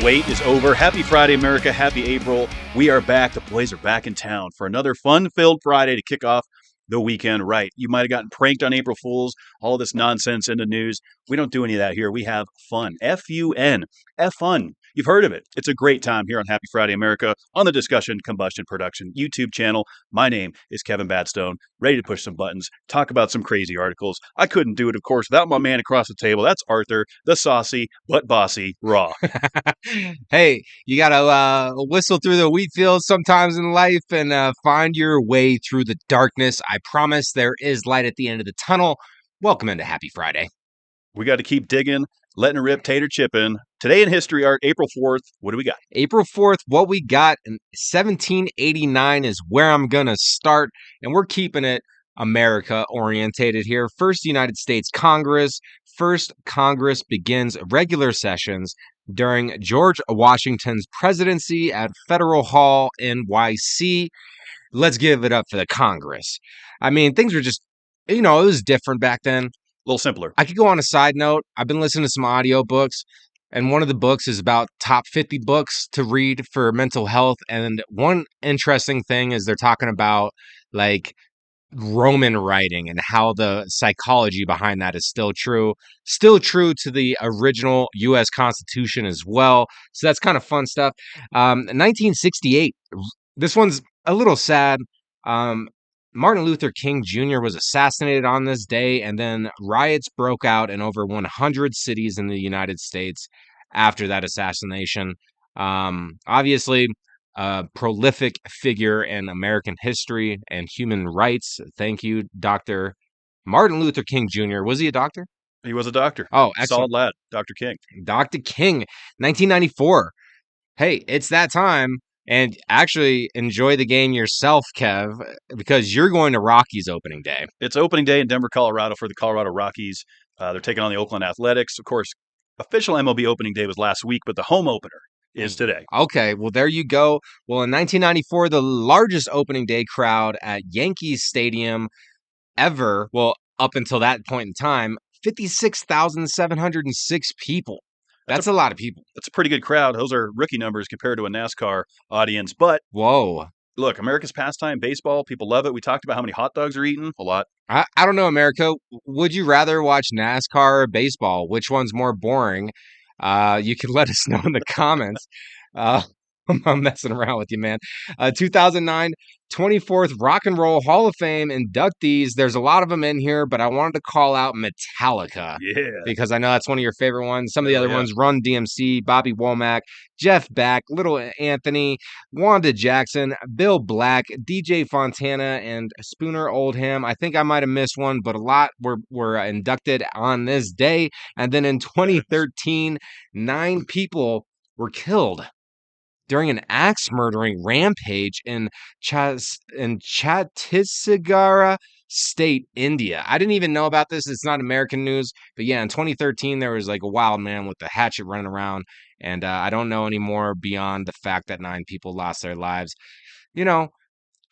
wait is over. Happy Friday, America. Happy April. We are back. The boys are back in town for another fun-filled Friday to kick off the weekend right. You might have gotten pranked on April Fools, all this nonsense in the news. We don't do any of that here. We have fun. F-U-N. F-fun. You've heard of it. It's a great time here on Happy Friday America on the Discussion Combustion Production YouTube channel. My name is Kevin Batstone, ready to push some buttons, talk about some crazy articles. I couldn't do it, of course, without my man across the table. That's Arthur, the saucy but bossy Rawe. Hey, you gotta whistle through the wheat fields sometimes in life and find your way through the darkness. I promise there is light at the end of the tunnel. Welcome into Happy Friday. We got to keep digging, letting it rip, tater chipping. Today in history, Art, April 4th, what do we got? April 4th, what we got in 1789 is where I'm gonna start, and we're keeping it America orientated here. First United States Congress. First Congress begins regular sessions during George Washington's presidency at Federal Hall, NYC. Let's give it up for the Congress. I mean, things were just, it was different back then. A little simpler. I could go on a side note. I've been listening to some audiobooks, and one of the books is about top 50 books to read for mental health. And one interesting thing is they're talking about like Roman writing and how the psychology behind that is still true to the original U.S. Constitution as well. So that's kind of fun stuff. 1968, this one's a little sad. Martin Luther King Jr. was assassinated on this day, and then riots broke out in over 100 cities in the United States after that assassination. Obviously, a prolific figure in American history and human rights. Thank you, Dr. Martin Luther King Jr. Was he a doctor? He was a doctor. Oh, excellent. Solid lad, Dr. King. Dr. King, 1994. Hey, it's that time. And actually enjoy the game yourself, Kev, because you're going to Rockies opening day. It's opening day in Denver, Colorado for the Colorado Rockies. They're taking on the Oakland Athletics. Of course, official MLB opening day was last week, but the home opener is today. Okay, well, there you go. Well, in 1994, the largest opening day crowd at Yankee Stadium ever, well, up until that point in time, 56,706 people. That's a lot of people. That's a pretty good crowd. Those are rookie numbers compared to a NASCAR audience. But whoa, look, America's pastime, baseball, people love it. We talked about how many hot dogs are eaten. A lot. I don't know, America. Would you rather watch NASCAR or baseball? Which one's more boring? You can let us know in the comments. I'm messing around with you, man. 2009, 24th Rock and Roll Hall of Fame inductees. There's a lot of them in here, but I wanted to call out Metallica. Yeah. Because I know that's one of your favorite ones. Some of the other ones, Run DMC, Bobby Womack, Jeff Beck, Little Anthony, Wanda Jackson, Bill Black, DJ Fontana, and Spooner Oldham. I think I might have missed one, but a lot were inducted on this day. And then in 2013, 9 people were killed during an axe-murdering rampage in Chhattisgarh State, India. I didn't even know about this. It's not American news. But yeah, in 2013, there was like a wild man with a hatchet running around. And I don't know anymore beyond the fact that 9 people lost their lives.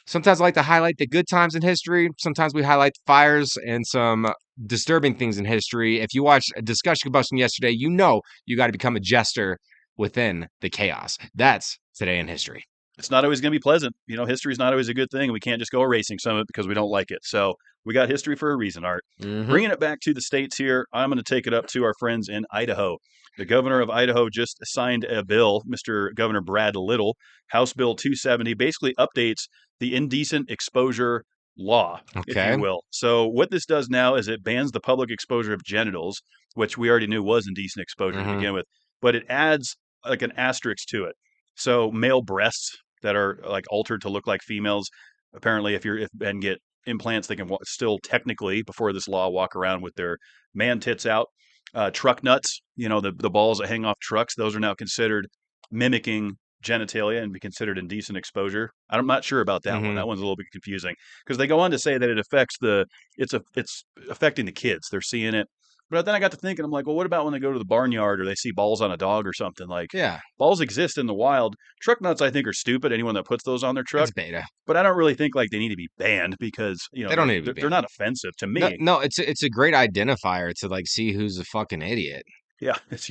Sometimes I like to highlight the good times in history. Sometimes we highlight the fires and some disturbing things in history. If you watched Discussion Combustion yesterday, you know you got to become a jester within the chaos. That's today in history. It's not always going to be pleasant. History is not always a good thing. We can't just go erasing some of it because we don't like it. So we got history for a reason, Art. Mm-hmm. Bringing it back to the states here, I'm going to take it up to our friends in Idaho. The governor of Idaho just signed a bill, Mr. Governor Brad Little, House Bill 270, basically updates the indecent exposure law, if you will. So what this does now is it bans the public exposure of genitals, which we already knew was indecent exposure to begin with, but it adds like an asterisk to it. So male breasts that are like altered to look like females, apparently if and get implants, they can still technically, before this law, walk around with their man tits out. Truck nuts, the balls that hang off trucks, those are now considered mimicking genitalia and be considered indecent exposure. I'm not sure about that one. That one's a little bit confusing because they go on to say that it affects it's affecting the kids. They're seeing it. But then I got to thinking, I'm like, well, what about when they go to the barnyard or they see balls on a dog or something? Like, yeah, balls exist in the wild. Truck nuts, I think, are stupid. Anyone that puts those on their truck. It's beta. But I don't really think like they need to be banned because, they don't need to be banned. They're not offensive to me. No, it's a great identifier to like see who's a fucking idiot. Yeah, it's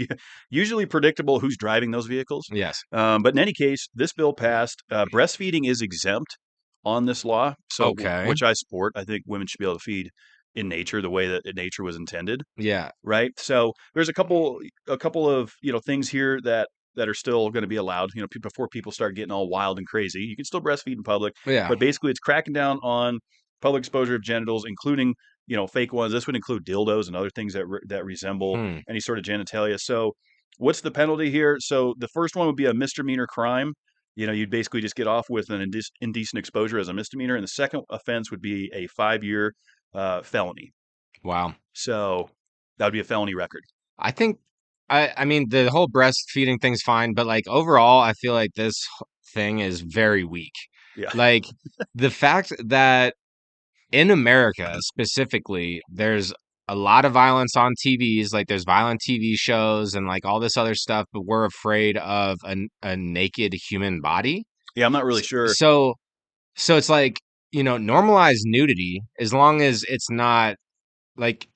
usually predictable who's driving those vehicles. Yes. But in any case, this bill passed. Breastfeeding is exempt on this law, so Okay. which I support. I think women should be able to feed in nature the way that nature was intended, Yeah. right? So there's a couple of things here that are still going to be allowed. Before people start getting all wild and crazy, you can still breastfeed in public, Yeah. but basically it's cracking down on public exposure of genitals, including fake ones. This would include dildos and other things that resemble Hmm. any sort of genitalia. So what's the penalty here? So the first one would be a misdemeanor crime. You'd basically just get off with an indecent exposure as a misdemeanor, and the second offense would be a 5-year felony. Wow. So that would be a felony record. I think I mean the whole breastfeeding thing's fine, but like overall I feel like this thing is very weak. Yeah. Like the fact that in America specifically, there's a lot of violence on TVs, like there's violent TV shows and like all this other stuff, but we're afraid of a naked human body. Yeah, I'm not really sure. So so it's like, normalize nudity as long as it's not like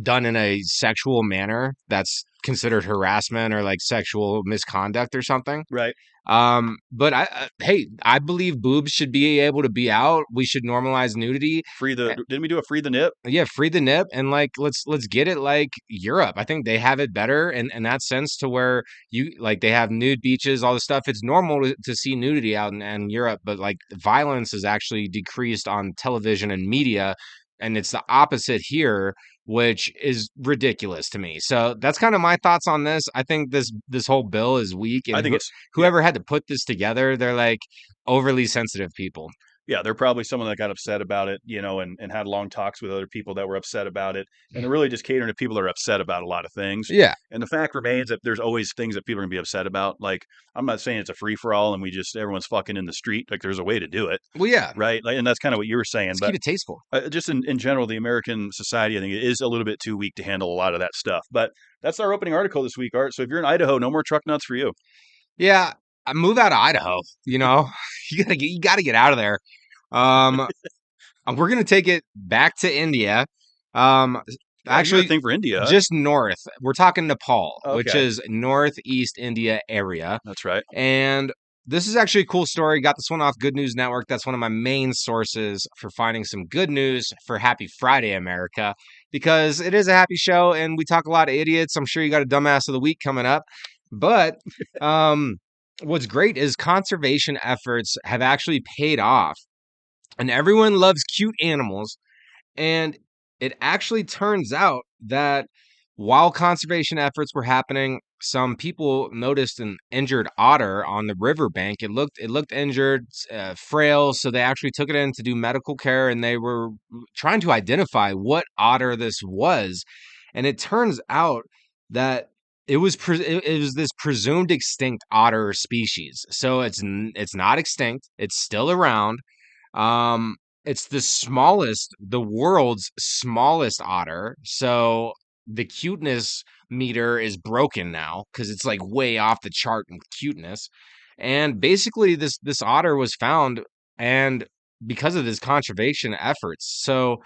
done in a sexual manner that's considered harassment or like sexual misconduct or something. Right. But hey, I believe boobs should be able to be out. We should normalize nudity. Didn't we do a free the nip? Yeah, free the nip and like let's get it like Europe. I think they have it better in that sense to where you like they have nude beaches, all the stuff. It's normal to see nudity out in Europe, but like violence is actually decreased on television and media, and it's the opposite here, which is ridiculous to me. So that's kind of my thoughts on this. I think this whole bill is weak, I and think it's yeah. whoever had to put this together, they're like overly sensitive people. Yeah, they're probably someone that got upset about it, and had long talks with other people that were upset about it. And they're really just catering to people that are upset about a lot of things. Yeah. And the fact remains that there's always things that people are gonna be upset about. Like, I'm not saying it's a free for all and everyone's fucking in the street. Like, there's a way to do it, Well, yeah. right? Like, and that's kind of what you were saying. Let's But keep it tasteful. just in general, the American society, I think, it is a little bit too weak to handle a lot of that stuff. But that's our opening article this week, Art. So if you're in Idaho, no more truck nuts for you. Yeah, I move out of Idaho. You gotta get out of there. Um, we're gonna take it back to India. Um, Oh, you got a actually, thing for India, huh? just north. We're talking Nepal, which Okay, is northeast India area. that's right. And this is actually a cool story. Got this one off Good News Network. That's one of my main sources for finding some good news for Happy Friday, America, because it is a happy show and we talk a lot of idiots. I'm sure you got a dumbass of the week coming up. But what's great is conservation efforts have actually paid off, and everyone loves cute animals. And it actually turns out that while conservation efforts were happening, some people noticed an injured otter on the riverbank. It looked injured, frail, so they actually took it in to do medical care, and they were trying to identify what otter this was. And it turns out that it was this presumed extinct otter species. So it's not extinct. It's still around. Um, it's the world's smallest otter. So the cuteness meter is broken now because it's like way off the chart in cuteness. And basically, this otter was found, and because of this conservation efforts. So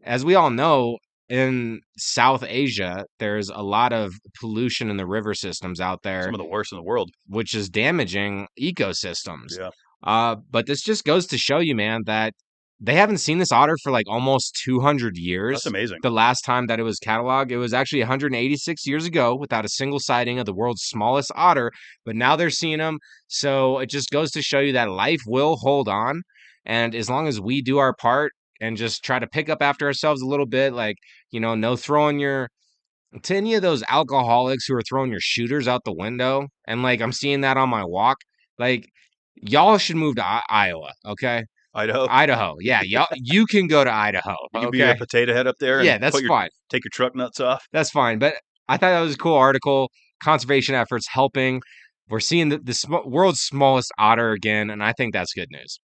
as we all know, in South Asia, there's a lot of pollution in the river systems out there, Some of the worst in the world. which is damaging ecosystems. Yeah, But this just goes to show you, man, that they haven't seen this otter for like almost 200 that's years. amazing. The last time that it was cataloged, it was actually 186 years ago without a single sighting of the world's smallest otter. But now they're seeing them. So it just goes to show you that life will hold on. And as long as we do our part and just try to pick up after ourselves a little bit, like, no throwing to any of those alcoholics who are throwing your shooters out the window. And like, I'm seeing that on my walk. Like, y'all should move to Iowa, okay? Idaho. Idaho. Yeah, y'all, you can go to Idaho, You can be a okay? potato head up there Yeah, and that's fine. take your truck nuts off. That's fine. But I thought that was a cool article. Conservation efforts helping. We're seeing the world's smallest otter again, and I think that's good news.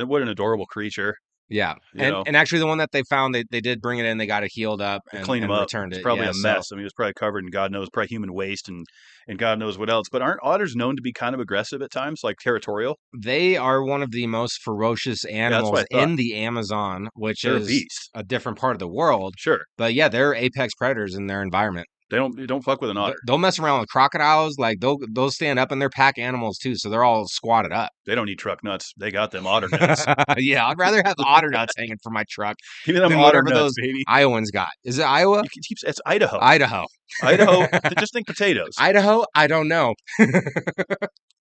What an adorable creature. Yeah. You know, And actually the one that they found, they did bring it in, they got it healed up they cleaned him and up. returned It's it. probably Yeah. a So mess. I mean, it was probably covered in God knows, probably human waste and God knows what else. But aren't otters known to be kind of aggressive at times, like territorial? they are one of the most ferocious Yeah, that's what animals I thought. in the Amazon, which They're a is beast. a different part of the world. Sure, But yeah, they're apex predators in their environment. they don't fuck with an otter. They'll mess around with crocodiles. Like they'll stand up, and they're pack animals too, so they're all squatted up. They don't need truck nuts. They got them otter nuts. Yeah, I'd rather have otter nuts hanging from my truck Give me them than otter whatever nuts, those baby. Iowans got. Is it Iowa? You can keep. It's Idaho. Idaho. Idaho. Just think potatoes. Idaho? I don't know.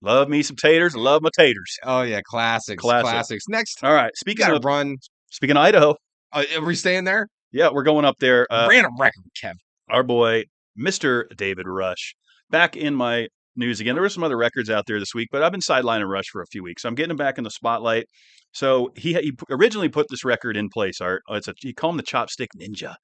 Love me some taters. Love my taters. Oh yeah, classics, Classic. classics. Next, All right. you got to run. Speaking of Idaho, Are we staying there? yeah, we're going up there. Random record, Kev. Our boy, Mr. David Rush, back in my news again. There were some other records out there this week, but I've been sidelining Rush for a few weeks. So I'm getting him back in the spotlight. So he originally put this record in place. Art. He called him the Chopstick Ninja.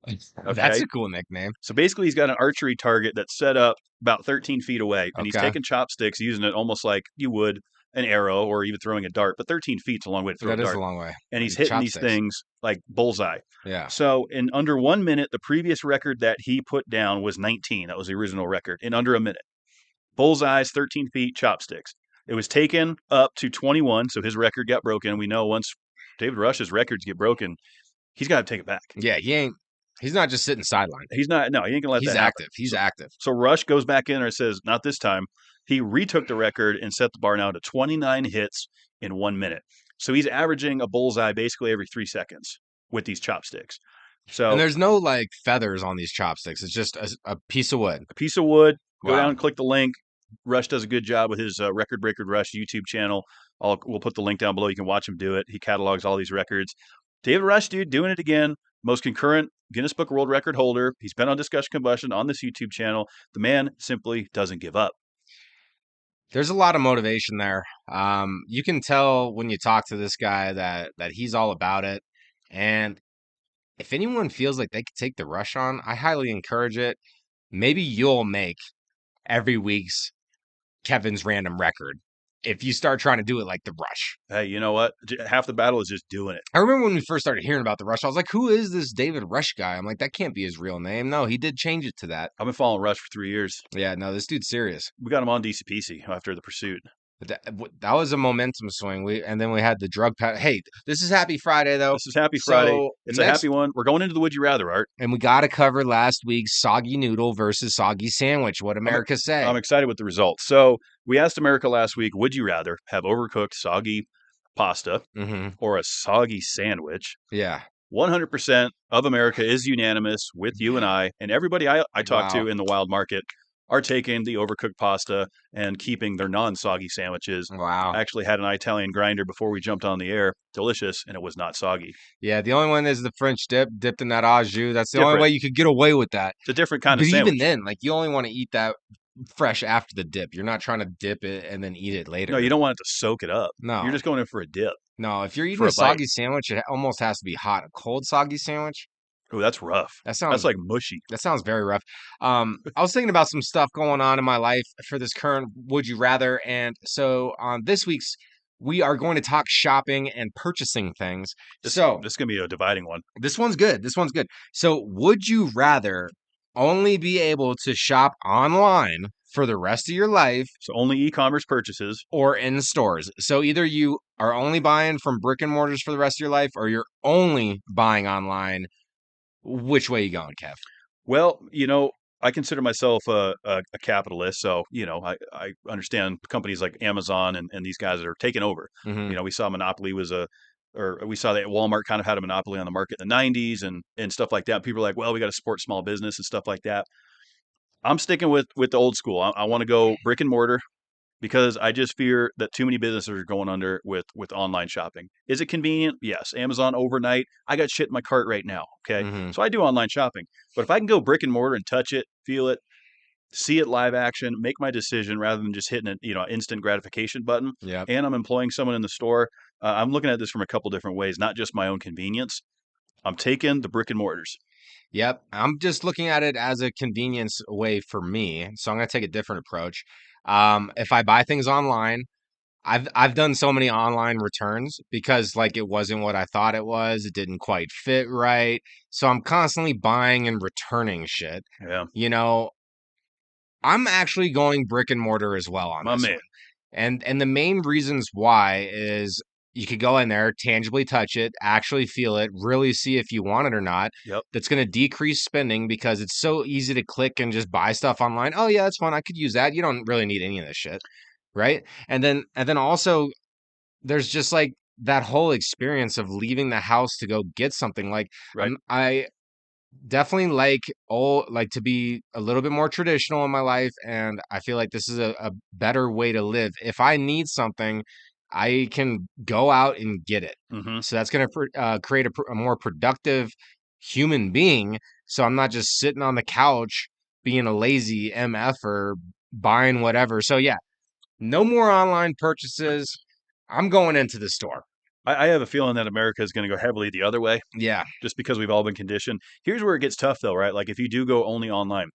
That's Okay. a cool nickname. So basically, he's got an archery target that's set up about 13 feet away, and he's Okay. taking chopsticks, using it almost like you would an arrow or even throwing a dart. But 13 feet's a long way to throw That a is dart. a long way. And he's hitting these Chopsticks. things like bullseye. Yeah. So in under 1 minute, the previous record that he put down was 19. That was the original record in under a minute. Bullseyes, 13 feet, chopsticks. It was taken up to 21, so his record got broken. We know once David Rush's records get broken, he's got to take it back. Yeah, he's not just sitting sideline. He ain't gonna let He's that happen. active. He's active. So Rush goes back in there and says, not this time. He retook the record and set the bar now to 29 hits in 1 minute. So he's averaging a bullseye basically every 3 seconds with these chopsticks. So And there's no like feathers on these chopsticks. It's just a piece of wood. a piece of wood, go Wow. down and click the link. Rush does a good job with his Record Breaker Rush YouTube channel. We'll put the link down below. You can watch him do it. He catalogs all these records. David Rush, dude, doing it again. Most concurrent Guinness Book World Record holder. He's been on Discussion Combustion on this YouTube channel. The man simply doesn't give up. There's a lot of motivation there. You can tell when you talk to this guy that he's all about it. And if anyone feels like they could take the Rush on, I highly encourage it. Maybe you'll make every week's Kevin's random record if you start trying to do it like the Rush. Hey, you know what? Half the battle is just doing it. I remember when we first started hearing about the Rush, I was like, who is this David Rush guy? I'm like, that can't be his real name. No, he did change it to that. I've been following Rush for 3 years. Yeah, no, this dude's serious. We got him on DCPC after the pursuit. But that was a momentum swing. And then we had the drug pass. Hey, this is Happy Friday though. This is Happy Friday. So It's a happy one. We're going into the Would You Rather, Art. And we got to cover last week's soggy noodle versus soggy sandwich. What America say? I'm excited with the results. So we asked America last week, would you rather have overcooked soggy pasta or a soggy sandwich? Yeah. 100% of America is unanimous with you and I, and everybody I talk to in the wild market are taking the overcooked pasta and keeping their non-soggy sandwiches. Wow. I actually had an Italian grinder before we jumped on the air. Delicious, and it was not soggy. Yeah, the only one is the French dip, dipped in that au jus. That's the Different. only way you could get away with that. It's a different kind of But sandwich. even then, like you only want to eat that fresh after the dip. You're not trying to dip it and then eat it later. No, you don't want it to soak it up. No. You're just going in for a dip. No, if you're eating For a a bite. soggy sandwich, it almost has to be hot. A cold soggy sandwich? Oh, that's rough. That sounds That's like mushy. That sounds very rough. I was thinking about some stuff going on in my life for this current Would You Rather. And so on this week's, we are going to talk shopping and purchasing things. This is going to be a dividing one. This one's good. This one's good. So would you rather only be able to shop online for the rest of your life So only e-commerce purchases. or in stores? So either you are only buying from brick and mortars for the rest of your life or you're only buying online. Which way you going, Kev? Well, I consider myself a capitalist, so I understand companies like Amazon and these guys that are taking over. We saw Monopoly we saw that Walmart kind of had a monopoly on the market in the '90s and stuff like that. People are like, well, we got to support small business and stuff like that. I'm sticking with the old school. I want to go brick and mortar because I just fear that too many businesses are going under with online shopping. Is it convenient? Yes. Amazon overnight. I got shit in my cart right now. Okay. So I do online shopping. But if I can go brick and mortar and touch it, feel it, see it live action, make my decision rather than just hitting an instant gratification button. Yeah. And I'm employing someone in the store. I'm looking at this from a couple different ways, not just my own convenience. I'm taking the brick and mortars. Yep. I'm just looking at it as a convenience way for me. So I'm going to take a different approach. If I buy things online, I've done so many online returns because like it wasn't what I thought it was. It didn't quite fit right. So I'm constantly buying and returning shit. Yeah, You know, I'm actually going brick and mortar as well on my this man. one. And the main reasons why is you could go in there, tangibly touch it, actually feel it, really see if you want it or not. Yep. That's going to decrease spending because it's so easy to click and just buy stuff online. Oh yeah, that's fun. I could use that. You don't really need any of this shit, right? And then also there's just like that whole experience of leaving the house to go get something. Like Right. I definitely like to be a little bit more traditional in my life, and I feel like this is a better way to live. If I need something, I can go out and get it. Mm-hmm. So that's going to create a more productive human being. So I'm not just sitting on the couch being a lazy mf or buying whatever. So yeah, no more online purchases. I'm going into the store. I have a feeling that America is going to go heavily the other way, Yeah. just because we've all been conditioned. Here's where it gets tough, though, right? Like if you do go only online,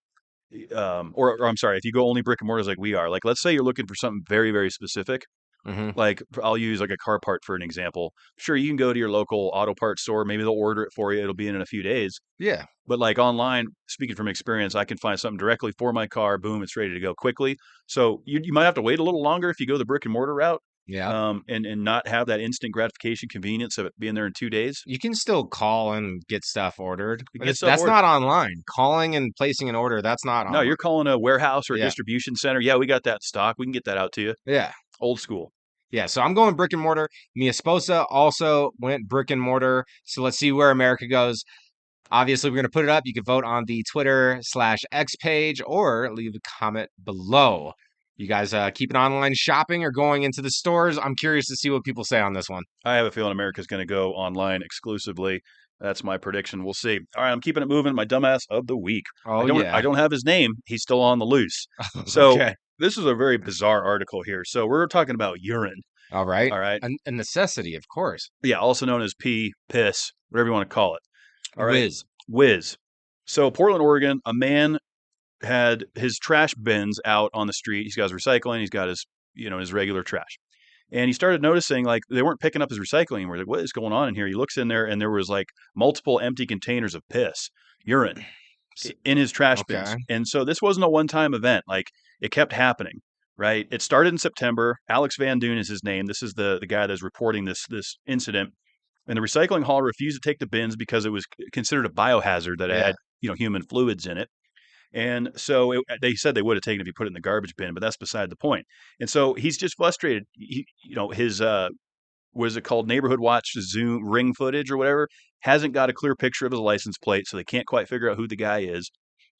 or I'm sorry, if you go only brick and mortars like we are, like let's say you're looking for something very, very specific. Hmm. Like I'll use like a car part for an example. Sure, you can go to your local auto parts store. Maybe they'll order it for you. It'll be in a few days. Yeah. But like online, speaking from experience, I can find something directly for my car. Boom, it's ready to go quickly. So you might have to wait a little longer if you go the brick and mortar route, Yeah. and not have that instant gratification convenience of it being there in 2 days. You can still call and get stuff ordered, You but get stuff that's ordered. not online. Calling and placing an order, that's not No, online. you're calling a warehouse or a Yeah. distribution center. Yeah, we got that in stock. We can get that out to you. Yeah. Old school. Yeah. So I'm going brick and mortar. Mi esposa also went brick and mortar. So let's see where America goes. Obviously, we're going to put it up. You can vote on the Twitter/X page or leave a comment below. You guys keeping online shopping or going into the stores? I'm curious to see what people say on this one. I have a feeling America's going to go online exclusively. That's my prediction. We'll see. All right, I'm keeping it moving. My dumbass of the week. I Oh, don't I yeah. don't have his name. He's still on the loose. So Okay. this is a very bizarre article here. So we're talking about urine. All right. All right. A necessity, of course. Yeah, also known as pee, piss, whatever you want to call it. All right. Whiz. Whiz. So Portland, Oregon, a man had his trash bins out on the street. He's got his recycling. He's got his his regular trash. And he started noticing like they weren't picking up his recycling anymore. Like, what is going on in here? He looks in there and there was like multiple empty containers of piss, urine in his trash bins. Okay. And so this wasn't a one-time event. Like it kept happening, right? It started in September. Alex Van Doon is his name. This is the guy that's reporting this incident. And the recycling hauler refused to take the bins because it was considered a biohazard that it Yeah. had, human fluids in it. And so they said they would have taken it if you put it in the garbage bin, but that's beside the point. And so he's just frustrated. His what is it called? Neighborhood Watch Zoom ring footage or whatever hasn't got a clear picture of his license plate, so they can't quite figure out who the guy is.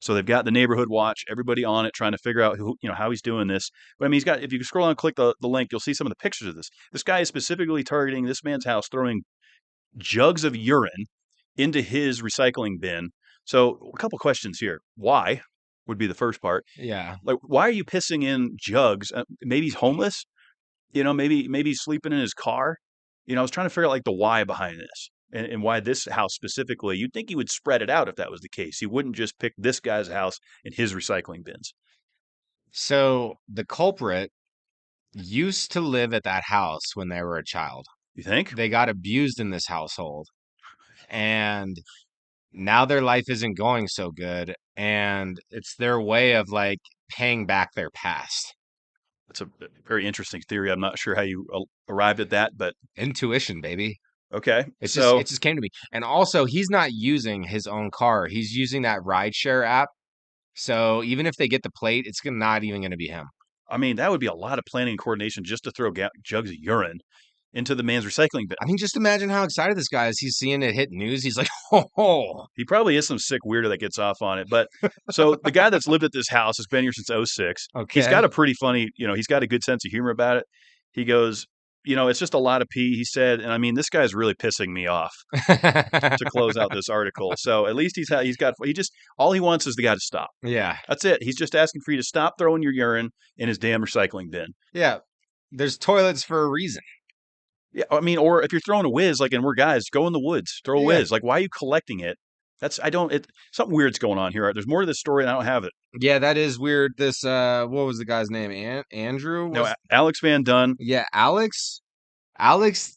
So they've got the neighborhood watch, everybody on it, trying to figure out who, how he's doing this. But I mean, he's got. If you scroll down and click the link, you'll see some of the pictures of this. This guy is specifically targeting this man's house, throwing jugs of urine into his recycling bin. So a couple questions here. Why would be the first part. Yeah. Like, why are you pissing in jugs? Maybe he's homeless. Maybe he's sleeping in his car. I was trying to figure out like the why behind this and why this house specifically. You'd think he would spread it out if that was the case. He wouldn't just pick this guy's house and his recycling bins. So the culprit used to live at that house when they were a child. You think? They got abused in this household, and now their life isn't going so good, and it's their way of like paying back their past. That's a very interesting theory. I'm not sure how you arrived at that, but Intuition, baby. okay. It just So, it just came to me. And also, he's not using his own car. He's using that rideshare app. So even if they get the plate, it's not even going to be him. I mean, that would be a lot of planning and coordination just to throw jugs of urine into the man's recycling bin. I mean, just imagine how excited this guy is. He's seeing it hit news. He's like, oh. He probably is some sick weirdo that gets off on it. But so the guy that's lived at this house has been here since '06. He's Okay. got a pretty funny, he's got a good sense of humor about it. He goes, it's just a lot of pee, he said. And I mean, this guy's really pissing me off to close out this article. So at least all he wants is the guy to stop. Yeah. That's it. He's just asking for you to stop throwing your urine in his damn recycling bin. Yeah. There's toilets for a reason. Yeah, I mean, or if you're throwing a whiz, like, and we're guys, go in the woods, throw a Yeah. whiz. Like, why are you collecting it I don't. Something weird's going on here. There's more to this story, and I don't have it. Yeah, that is weird. This what was the guy's name? Andrew No, was Alex Van Dunn. yeah, Alex. Alex,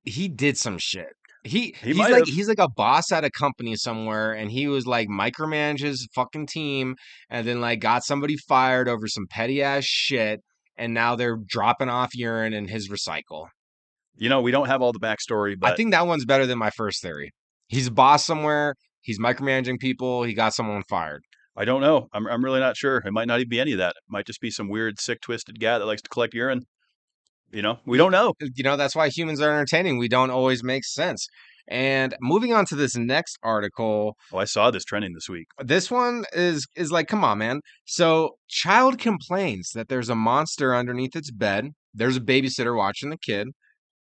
he did some shit. He might have. He's like a boss at a company somewhere, and he was like micromanage his fucking team, and then like got somebody fired over some petty ass shit, and now they're dropping off urine in his recycle. We don't have all the backstory, I but think that one's better than my first theory. He's a boss somewhere. He's micromanaging people. He got someone fired. I don't know. I'm really not sure. It might not even be any of that. It might just be some weird, sick, twisted guy that likes to collect urine. We don't know. That's why humans are entertaining. We don't always make sense. And moving on to this next article, Oh, I saw this trending this week. this one is like, come on, man. So, child complains that there's a monster underneath its bed. There's a babysitter watching the kid.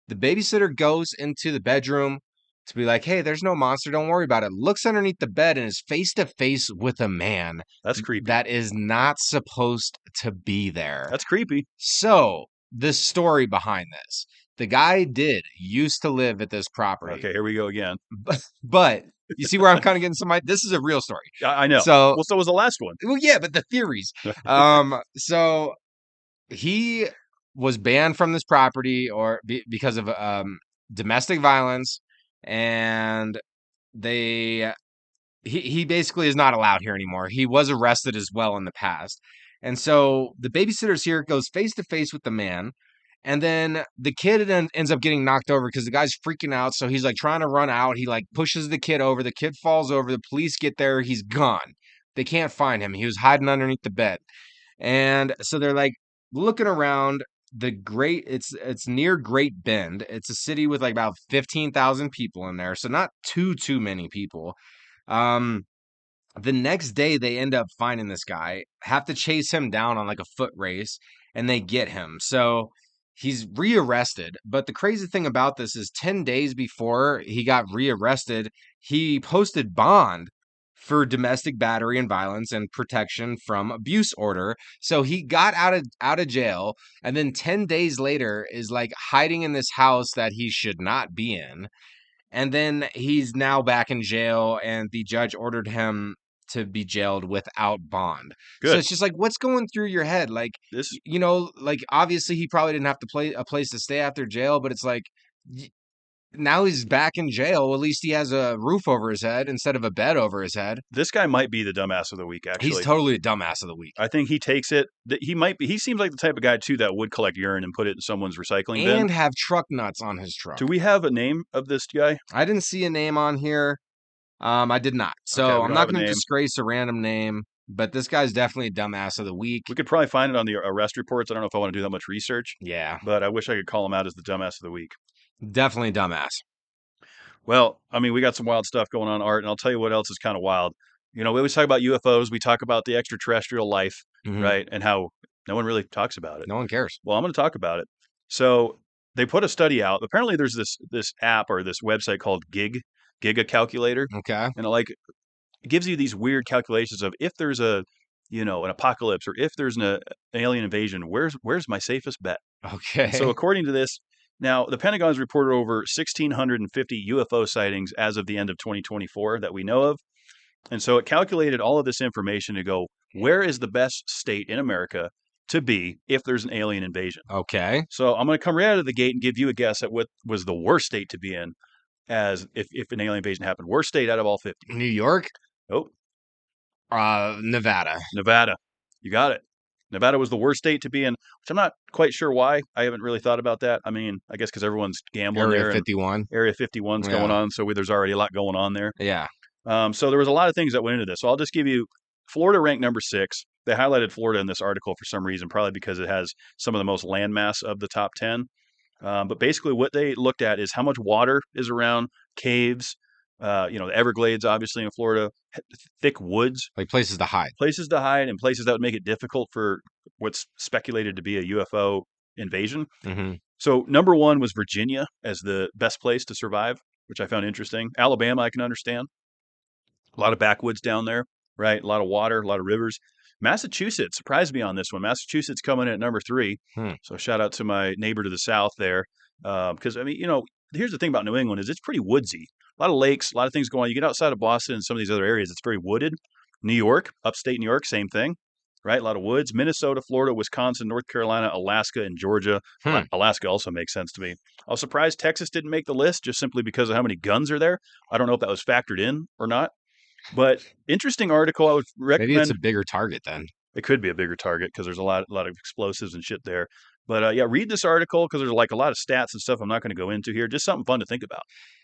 The babysitter goes into the bedroom to be like, "Hey, there's no monster. Don't worry about it." Looks underneath the bed and is face to face with a man That's creepy. that is not supposed to be there. That's creepy. So, the story behind this. The guy did used to live at this property. Okay, here we go again. But you see where I'm kind of getting this is a real story. I know. So, Well, so was the last one. well, yeah, but the theories. So he was banned from this property because of domestic violence, and they he basically is not allowed here anymore. He was arrested as well in the past. And so the babysitter's here, goes face to face with the man. And then the kid ends up getting knocked over because the guy's freaking out. So he's like trying to run out. He like pushes the kid over. The kid falls over. The police get there. He's gone. They can't find him. He was hiding underneath the bed. And so they're like looking around it's near Great Bend. It's a city with like about 15,000 people in there. So not too many people. Um, the next day they end up finding this guy, have to chase him down on like a foot race, and they get him. So he's rearrested. But the crazy thing about this is 10 days before he got rearrested, he posted bond for domestic battery and violence and protection from abuse order. So he got out of jail, and then 10 days later is like hiding in this house that he should not be in. And then he's now back in jail, and the judge ordered him to be jailed without bond. So Good. it's just like, what's going through your head? Like, This like obviously he probably didn't have to play a place to stay after jail, but it's like now he's back in jail. At least he has a roof over his head instead of a bed over his head. this guy might be the dumbass of the week. He's Actually, totally a dumbass of the week. I think he takes it. He might be. He seems like the type of guy too that would collect urine and put it in someone's recycling bin. And have truck nuts on his truck. Do we have a name of this guy? I didn't see a name on here. I did not. So Okay, we I'm don't not have a going to name. disgrace a random name, but this guy's definitely a dumbass of the week. We could probably find it on the arrest reports. I don't know if I want to do that much research, Yeah, but I wish I could call him out as the dumbass of the week. definitely dumbass. Well, I mean, we got some wild stuff going on, Art, and I'll tell you what else is kind of wild. We always talk about UFOs. We talk about the extraterrestrial life, Mhm. right? And how no one really talks about it. No one cares. Well, I'm going to talk about it. So they put a study out. Apparently, there's this app or this website called Giga Calculator, Okay. and it gives you these weird calculations of if there's an apocalypse or if there's an alien invasion, where's my safest bet? Okay. And so according to this, now the Pentagon has reported over 1,650 UFO sightings as of the end of 2024 that we know of. And so it calculated all of this information to go, where is the best state in America to be if there's an alien invasion? Okay. So I'm going to come right out of the gate and give you a guess at what was the worst state to be in as if an alien invasion happened. Worst state out of all 50. New York. Oh, Nevada. Nevada. You got it. Nevada was the worst state to be in, which I'm not quite sure why. I haven't really thought about that. I mean, I guess because everyone's gambling Area there. And 51. Area 51's going Yeah. on, so there's already a lot going on there. Yeah. So there was a lot of things that went into this. So I'll just give you Florida ranked number 6. They highlighted Florida in this article for some reason, probably because it has some of the most landmass of the top 10. But basically, what they looked at is how much water is around caves, the Everglades, obviously in Florida, thick woods, Like places to hide. and places that would make it difficult for what's speculated to be a UFO invasion. Mm-hmm. So number 1 was Virginia as the best place to survive, which I found interesting. Alabama, I can understand. A lot of backwoods down there, right? A lot of water, a lot of rivers. Massachusetts surprised me on this one. Massachusetts coming in at number 3. So shout out to my neighbor to the south there. Because, I mean, here's the thing about New England is it's pretty woodsy. a lot of lakes, a lot of things going on. You get outside of Boston and some of these other areas, it's very wooded. New York, upstate New York, same thing, right? A lot of woods. Minnesota, Florida, Wisconsin, North Carolina, Alaska, and Georgia. Hmm. Alaska also makes sense to me. I was surprised Texas didn't make the list just simply because of how many guns are there. I don't know if that was factored in or not. But interesting article. I would Maybe it's recommend. a bigger target then. It could be a bigger target because there's a lot of explosives and shit there. But yeah, read this article because there's like a lot of stats and stuff I'm not going to go into here. Just something fun to think about.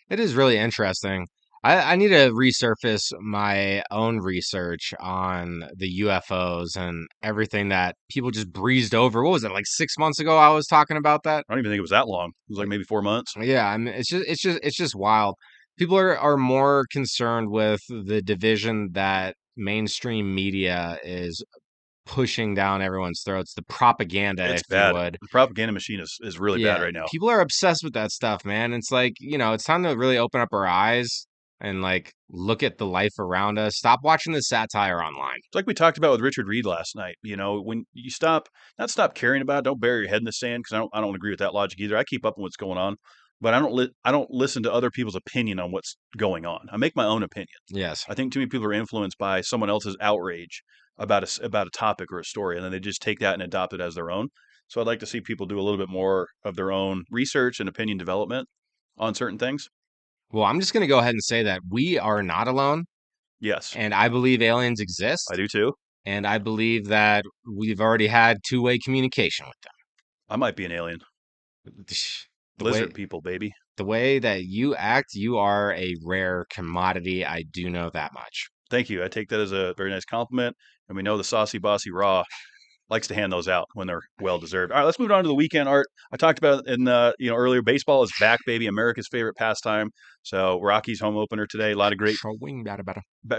It is really interesting. I need to resurface my own research on the UFOs and everything that people just breezed over. What was it, like 6 months ago? I was talking about that. I don't even think it was that long. It was like maybe 4 months. Yeah, I mean, it's just wild. People are more concerned with the division that mainstream media is pushing down everyone's throats, the propaganda, It's if you bad. would. The propaganda machine is really bad Yeah, right now. people are obsessed with that stuff, man. It's like, it's time to really open up our eyes and like look at the life around us. Stop watching the satire online. It's like we talked about with Richard Reed last night. You know, when you not stop caring about it, don't bury your head in the sand because I don't agree with that logic either. I keep up on what's going on, but I don't listen to other people's opinion on what's going on. I make my own opinion. Yes. I think too many people are influenced by someone else's outrage about a topic or a story, and then they just take that and adopt it as their own. So I'd like to see people do a little bit more of their own research and opinion development on certain things. Well, I'm just going to go ahead and say that we are not alone, Yes, and I believe aliens I exist, do too. and I believe that we've already had two-way communication with I might be an alien. them. The way Lizard people, baby. the way that you act, you are a rare commodity. I do know that much. Thank you. I take that as a very nice compliment. And we know the saucy bossy raw likes to hand those out when they're well deserved. All right, let's move on to the weekend art. I talked about in earlier. Baseball is back, baby. America's favorite pastime. So Rockies home opener today. A lot of great Swing batter.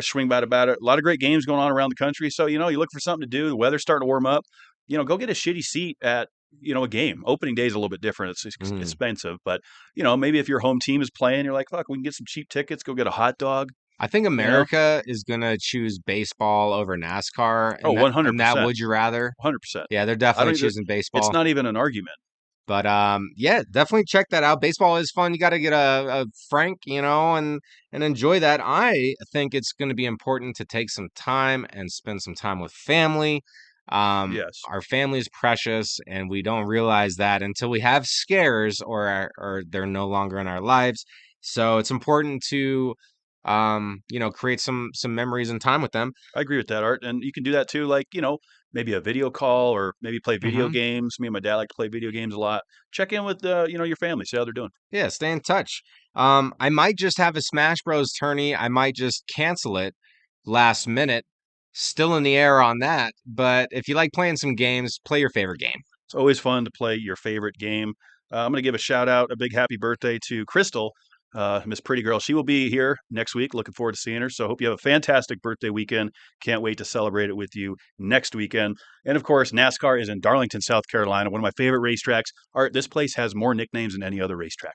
swing bat about it. A lot of great games going on around the country. So you look for something to do. The weather's starting to warm up. Go get a shitty seat at a game. Opening day is a little bit different. It's expensive, but maybe if your home team is playing, you're like, fuck, we can get some cheap tickets. Go get a hot dog. I think America is gonna choose baseball over NASCAR, Oh, and that 100%. would you rather? 100%. Yeah, they're I definitely don't even, choosing it's baseball. not even an argument. But yeah, definitely check that out. Baseball is fun. You got to get a frank, and enjoy that. I think it's going to be important to take some time and spend some time with family. Yes, Our family is precious, and we don't realize that until we have scares or they're no longer in our lives. So it's important to create some memories and time with them. I agree with that, Art. And you can do that too, like, maybe a video call or maybe play video Hmm. games. Me and my dad like to play video games a lot. Check in with, your family, see how they're doing. Yeah, stay in touch. I might just have a Smash Bros tourney. I might just cancel it last minute. Still in the air on that. But if you like playing some games, play your favorite game. It's always fun to play your favorite game. I'm going to give a shout out, a big happy birthday to Crystal, Miss Pretty Girl. She will be here next week. Looking forward to seeing her. So hope you have a fantastic birthday weekend. Can't wait to celebrate it with you next weekend. And of course, NASCAR is in Darlington, South Carolina, one of my favorite racetracks. Art, this place has more nicknames than any other racetrack.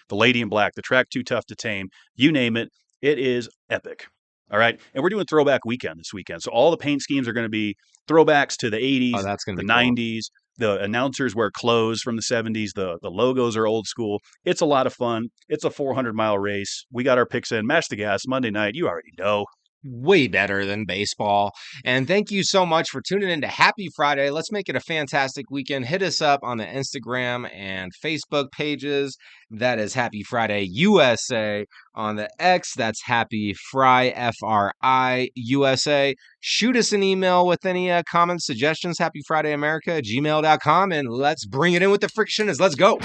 The Lady in Black, the track too tough to tame, you name it, it is epic. All right. And we're doing throwback weekend this weekend. So all the paint schemes are going to be throwbacks to the Oh, 80s, that's going to the be cool. 90s. The announcers wear clothes from the 70s. The logos are old school. It's a lot of fun. It's a 400-mile race. We got our picks in. Match the gas Monday night. You already know. Way better than baseball. And thank you so much for tuning in to Happy Friday. Let's make it a fantastic weekend. Hit us up on the Instagram and Facebook pages. That is Happy Friday USA. On the X, that's Happy Fry, FRI USA. Shoot us an email with any comments, suggestions, Happy Friday America, gmail.com, and let's bring it in with the friction. Let's go.